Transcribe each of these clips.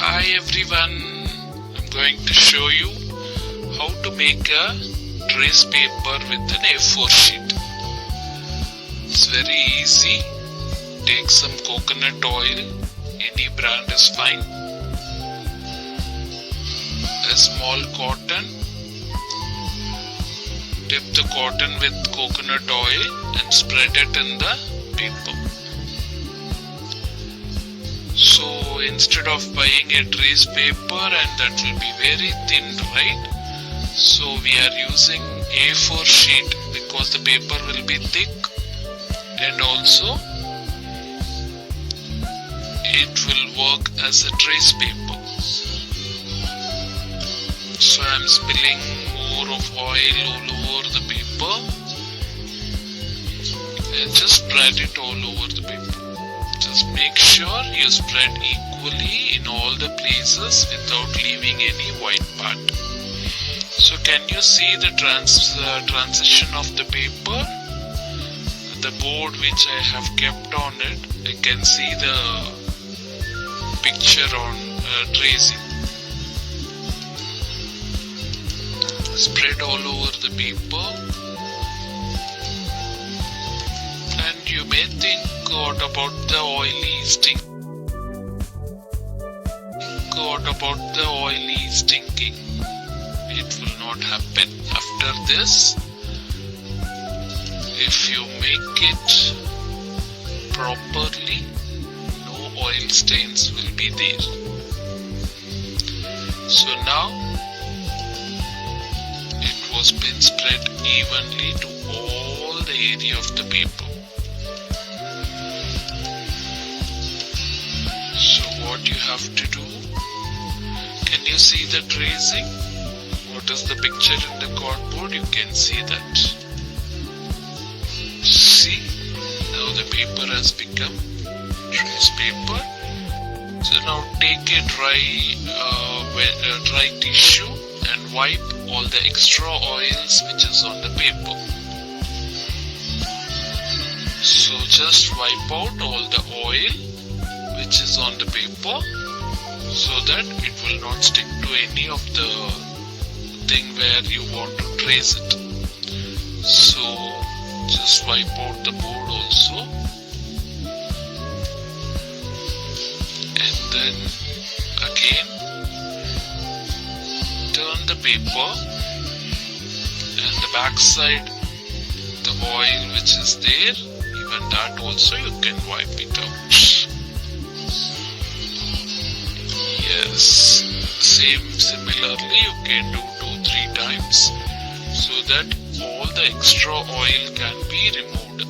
Hi everyone, I'm going to show you how to make a trace paper with an A4 sheet. It's very easy. Take some coconut oil, any brand is fine. A small cotton. Dip the cotton with coconut oil and spread it in the paper. So instead of buying a trace paper, and that will be very thin, right? So we are using A4 sheet because the paper will be thick and also it will work as a trace paper. So I am spilling more of oil all over the paper and just spread it all over the paper. Just make sure you spread equally in all the places without leaving any white part. So can you see the transition of the paper? The board which I have kept on it, I can see the picture on tracing. Spread all over the paper. And you may think, what about the oily stinking? What about the oily stinking? It will not happen. After this, if you make it properly, no oil stains will be there. So now it was been spread evenly to all the area of the paper. So what you have to do, can you see the tracing? What is the picture in the cardboard? You can see that. See, now the paper has become trace paper. So now take a dry tissue and wipe all the extra oils which is on the paper. So just wipe out all the oil which is on the paper so that it will not stick to any of the thing where you want to trace it. So just wipe out the board also, and then again turn the paper, and the back side, the oil which is there, even that also you can wipe it out. Yes, similarly you can do 2-3 times so that all the extra oil can be removed.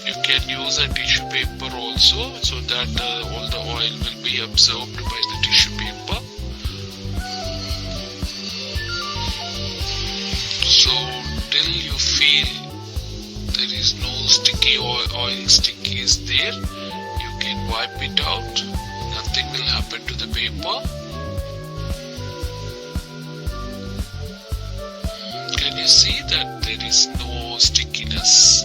You can use a tissue paper also so that all the oil will be absorbed by the tissue paper. So till you feel there is no sticky oil sticky is there, you can wipe it out. Nothing will happen to the paper. Can you see that there is no stickiness?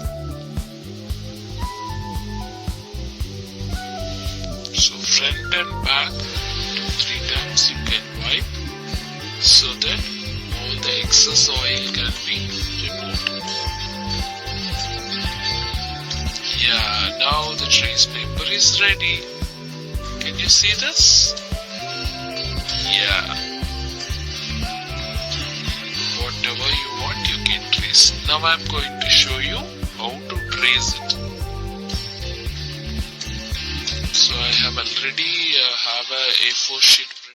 So front and back 2-3 times you can wipe so that all the excess oil can be removed. Yeah, now the trace paper is ready. Can you see this? Yeah. Whatever you want you can trace. Now I am going to show you how to trace it. So I have already have a A4 sheet